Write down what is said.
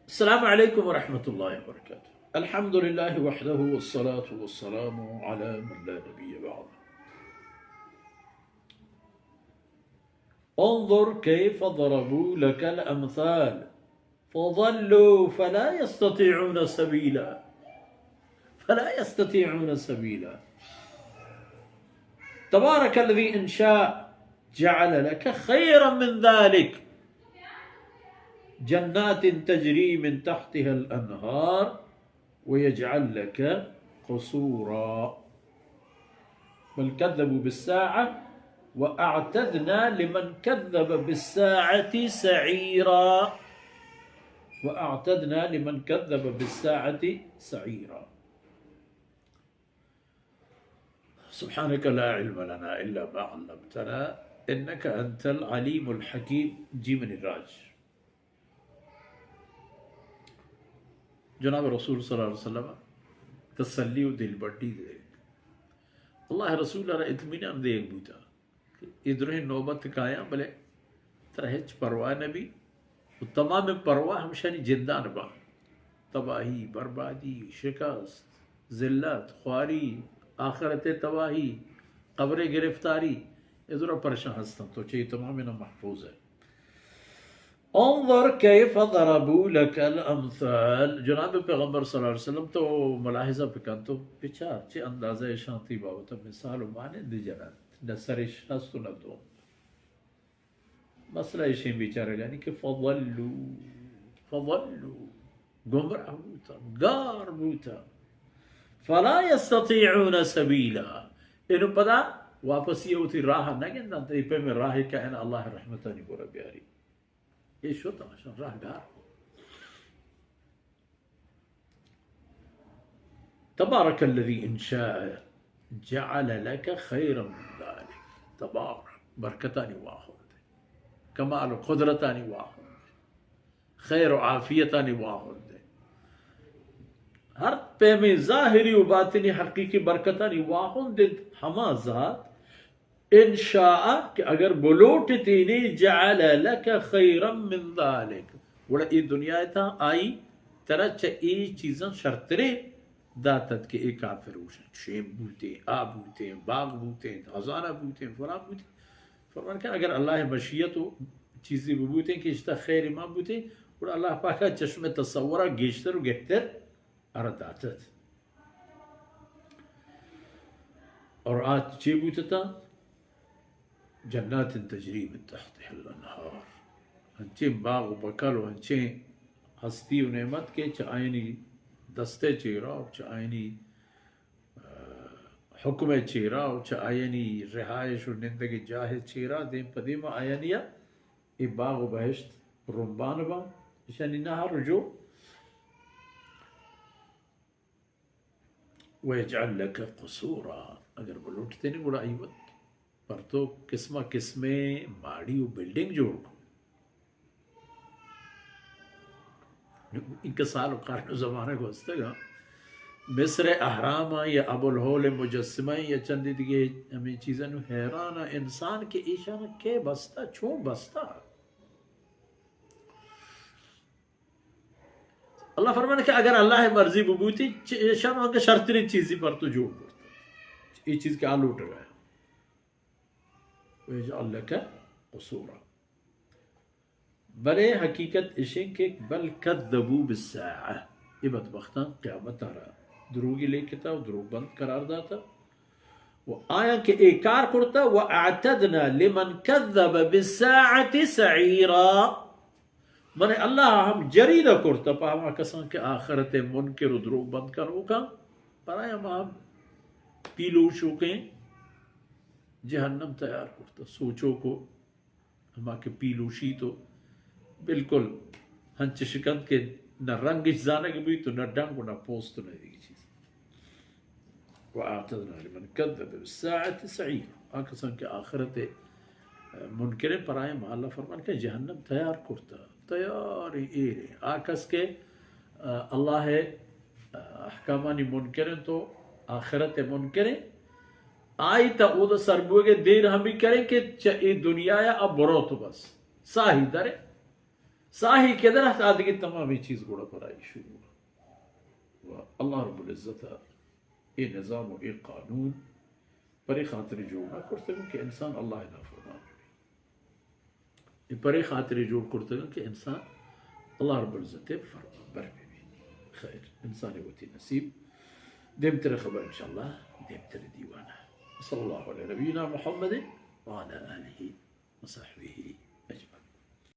السلام عليكم ورحمة الله وبركاته. الحمد لله وحده والصلاة والسلام على من لا نبي بعده. انظر كيف ضربوا لك الأمثال فضلوا فلا يستطيعون سبيلا. تبارك الذي إن شاء جعل لك خيرا من ذلك جنات تجري من تحتها الأنهار ويجعل لك قصورا بل كذبوا بالساعة وأعتدنا لمن كذب بالساعة سعيرا سبحانك لا علم لنا إلا ما علمتنا إنك أنت العليم الحكيم. جی من الراج جناب رسول صلی اللہ علیہ وسلم تسلی و دل بڑی دے اللہ رسول اللہ اطمینان دے بوتا ادھر نوبت کایا بلے ترہچ پرواہ نبی تمام پرواہ ہمشانی جندان با تباہی بربادی شکست ذلت خواری آخرت تباہی قبر گرفتاری ادھر پرشان ہستم تو چاہیے تمام محفوظ ہے. انظر کیف ضربوا لك الامثال. جناب پیغمبر صلی اللہ علیہ وسلم تو ملاحظہ بکن تو بچار چه اندازه شانتی باوتا مثال و معنی دی جنان نسرش هست و ندوم مسئلہ اشین بیچارے یعنی کہ فضلوا گمراہ بوتا گار بوتا فلا يستطيعون سبیلا انہوں پدا واپس یہ ہوتی راہ نگن دانتا یہ پہ میں راہ کہنا اللہ رحمتانی کو ربیاری ايش شو عشان راح قال تبارك الذي إن شاء جعل لك خيرا من ذلك. تبارك بركتاني واحد كمال قدرتاني واحد خير وعافيتاني واحد ہر پہ میں ظاہری و باطنی حقیقی برکتانی واحد ہما ذات انشاء کہ اگر بلوٹ تینی جعل لك خیرا من ذالک وڑا ای دنیا تا آئی ترہ چا ای چیزاں شرطرے داتت کہ ای کافر ہوشن شیم بوتے آب بوتے باغ بوتے خزانہ بوتے فلان بوتے فرمان کہ اگر اللہ مشیت و چیزی بوتے کہ اشتا خیر امام بوتے وڑا اللہ پاکا چشم تصورہ گیشتر و گہتر ارداتت اور آج چی بوتے تا جنات تجری من تحتها الانہار ہنچیں باغ و بکل و ہنچیں ہستی و نعمت کے چائنی دستے چیرا و چائنی حکم چیرا و چائنی رہائش و نندگی جاہ چیرا دیم پدیم آئینیا ای باغ و بہشت رنبان با اشانی نہر جو ویجعل لک قصورا اگر بلوٹتے نہیں بڑا ایوت پر تو قسمہ قسمیں ماڑی و بلڈنگ جوڑ ان کا سال و قرن زمانہ کو ہستے گا مصر احرام یا ابو الہول مجسمہ یا چندی دیگے ہمیں چیزیں حیران انسان کے ایشان کے بستا چھو بستا اللہ فرمانے کہ اگر اللہ مرضی ببوتی شان وہاں شرطری چیزی پر تو جوڑ بڑتا یہ چیز کے آل اٹھ گئے وَيَجْعَلْ لَكَ قُصُورًا بلے حقیقت اشیں کہ بل کذبوا بالساعہ یہ بدبختان قیامت آ رہا دروگی لے کتا و دروگ بند قرار داتا وہ آیا کہ ایکار کرتا وَأَعْتَدْنَا لِمَنْ كَذَّبَ بِالسَّاعَةِ سَعِيرًا من اللہ ہم جریدہ کرتا پا ہما کسان کے آخرت منکر و دروگ بند کرو کا پر آیا ہم پیلو شوکیں جہنم تیار کرتا سوچو کو ہما کے پیلوشی تو بالکل ہنچ شکند کے نہ رنگش زانہ کے بھی تو نہ ڈنگ و نہ پوست نہ دیگی چیز وَآتَذْنَا لِمَنْ كَذَّبَ بِالسَّاعَةِ سَعِيرًا آکسان کے آخرت منکریں پر آئے اللہ فرمان کہ جہنم تیار کرتا تیار ایرے آکس کے اللہ احکامانی منکریں تو آخرت منکریں آئی تا او دا سربوئے کے دیر ہمیں کریں کہ ای دنیا یا اب برو تو بس ساہی درے صاحي كده رحت عاد قلت تمام چیز گوڑا پر آئی شروع والله رب العزة ايه نظام و ايه قانون پری خاطر جوڑا کرتے گا کہ انسان اللہ نافرمان بھی پری خاطر جوڑ کرتے گا کہ انسان اللہ رب العزت فرمان بر بھی خیر انسانی ہوتی نصیب دیم تر خبر انشاءاللہ دیم تر دیوانا صلی اللہ علیہ نبینا محمد وعلى آلہ وصحبہ اجمعین.